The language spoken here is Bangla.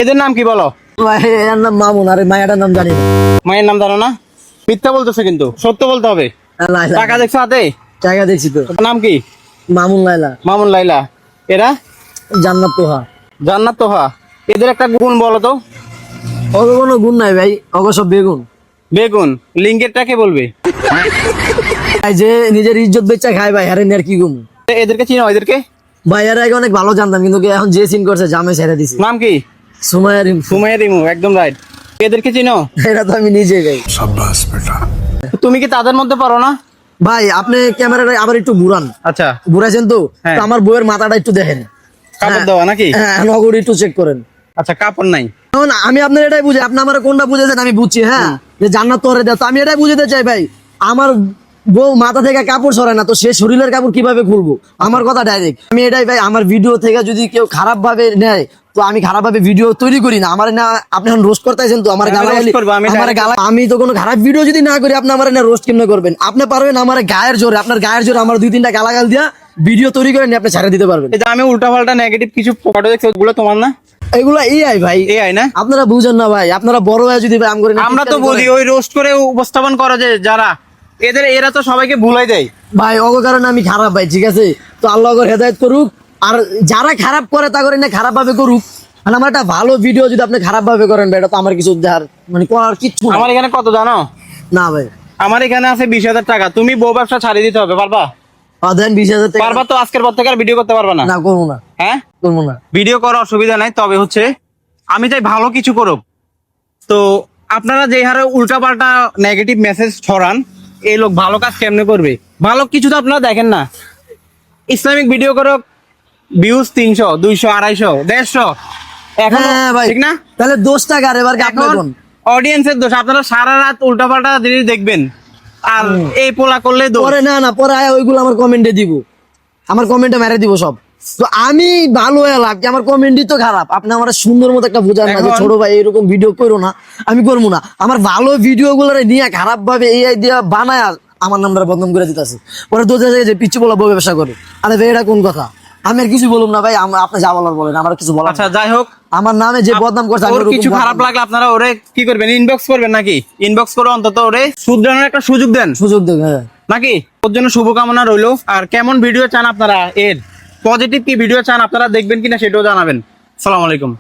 এদের নাম কি বলো? ভাই এর নাম মামুন, আর মায়ের নাম জানি না। মায়ের নাম জানো না? মিথ্যা বলতেছে, কিন্তু সত্য বলতে হবে। লাইলা। টাকা দেখছো হাতে? জায়গা দেখছি তো। ওর নাম কি? মামুন লাইলা। মামুন লাইলা। এরা জান্নাত তোহা। জান্নাত তোহা। এদের একটা গুণ বলো তো। অগ কোনো গুণ নাই ভাই, অগ সব বেগুন। বেগুন। লিঙ্গেরটাকে বলবে। ভাই যে নিজের ইজ্জত বেচা খায় ভাই, আরে নের কি গুম। এদেরকে চিনো? এদেরকে ভাই এর আগে অনেক ভালো জানতাম, কিন্তু এখন যে সিন করছে জামে ছেড়ে দিছি। নাম কি? সুমাইয়া রিম। সুমাইয়া রিমু, একদম রাইট। এদেরকে চিনো? এটা তো আমি নিজে ভাই। তুমি কি তাদের মধ্যে পারো না? ভাই আপনি ক্যামেরাটা আবার একটু ঘুরান। আচ্ছা, ঘুরাইছেন তো? হ্যাঁ। তো আমার বইয়ের মাথাটা একটু দেখেন। কাপড় দেওয়া নাকি? হ্যাঁ, নগর একটু চেক করেন। আচ্ছা, কাপড় নাই। এখন আমি আপনার এটাই বুঝি, আপনি আমার কোনটা বুঝেছেন আমি বুঝছি, হ্যাঁ, যে জান্নাত তোরে দেয়। তো আমি এটাই বুঝতে চাই ভাই, আমার বউ মাথা থেকে কাপড় সরায় না, তো সে শরীরের কাপড় কিভাবে খুলবো? আমার কথা ডাইরেক্ট। আমি এটাই ভাই, আমার ভিডিও থেকে যদি কেউ খারাপ ভাবে নেয়, তো আমি খারাপ ভাবে ভিডিও তৈরি করি না। আমার না আপনি এখন রোস্ট করতেছেন, তো আমার আমি গালাগালি, roast করবো, আমি আমার direct- গালা, আমি তো কোনো খারাপ ভিডিও যদি না করি, আপনি আমার না রোস্ট কেমনে করবেন? আপনি পারবেন আমার গায়ের জোরে, আপনার গায়ের জোরে আমার 2-3টা গালাগাল দিয়া ভিডিও তৈরি করে নিয়ে আপনি ছেড়ে দিতে পারবেন। এই যে আমি উল্টা পাল্টা নেগেটিভ কিছু ফটো দেখছি, ওগুলো তোমার না? এগুলা এআই ভাই। এআই না? আপনারা বুঝেন না ভাই, আপনারা বড় হয়ে যদি ভাই আম করে না আমরা তো টিটকারি বলি করেন। ওই রোস্ট করে উপস্থাপন করা যে যারা এরা তো সবাইকে ভুলাই দেয়। ভাই অগ কারণে আমি খারাপ ভাই, ঠিক আছে? তো আল্লাহ ওকে হেদায়েত করুক, আর যারা খারাপ করে তা করে না খারাপ ভাবে করুক। আর আমার একটা ভালো ভিডিও যদি আপনি খারাপ ভাবে করেন ভাই, এটা তো আমার কিছু দেওয়ার মানে করার কিচ্ছু নাই। আমার এখানে কত জানো? না ভাই, আমার এখানে আছে 20,000 টাকা। তুমি বউ ব্যবসা ছাড়িয়ে দিতে হবে, পারবা? দেন 20,000 টাকা। পারবা তো? আজকের পর থেকে আর ভিডিও করতে পারবা না? না করবো না, হ্যাঁ, করবো না। ভিডিও করার অসুবিধা নাই, তবে হচ্ছে আমি চাই ভালো কিছু করুক। তো আপনারা যে হারে উল্টাপাল্টা নেগেটিভ মেসেজ ছড়ান, এই লোক ভালো কাজ কেমনে করবে? ভালো কিছু তো আপনারা দেখেন না। ইসলামিক ভিডিও করুক, ভিউজ 300, 200, 250, 150। এখন হ্যাঁ ভাই, ঠিক না? তাহলে দোষটা কার এবার? আপনি এখন কোন? অডিয়েন্সের দোষ। আপনারা সারা রাত উল্টাপাল্টা জিনিস দেখবেন, আর এই পোলা করলে দোষ। পরে না পরে আয় ওইগুলো আমার কমেন্টে দিব, আমার কমেন্টে মেরে দিব সব। তো আমি ভালো এলাম কি, আমার কমেন্টই তো খারাপ। আপনি আমার সুন্দর মতো একটা বোঝান না যে এখন- ছোট ভাই এরকম ভিডিও করো না, আমি করবো না। আমার ভালো ভিডিও গুলো নিয়ে খারাপ ভাবে এআই দিয়া বানায় আমার নামটা বদনাম করে দিতেছে। পরে তো যে পিচ্ছি বলা বউ ব্যবসা করে। আরে ভাই এটা কোন কথা? আমি আর কিছু বলুন না ভাই, আপনি যা বলার বলেন, আমার কিছু বলার আচ্ছা, নাই। যাই হোক, আমার নামে যে বদনাম করছে, আমি ওর ওরকম কিছু বদনাম খারাপ না। লাগলে আপনারা ওরে কি করবেন? ইনবক্স করবেন নাকি? ইনবক্স করে অন্তত ওরে শুধরানোর একটা সুযোগ দেন সুযোগ দেবে, হ্যাঁ। নাকি? ওর জন্য শুভকামনা রইলো। আর কেমন ভিডিও চান আপনারা, এর পজিটিভ কি ভিডিও চান আপনারা দেখবেন কিনা সেটাও জানাবেন। আসসালামু আলাইকুম।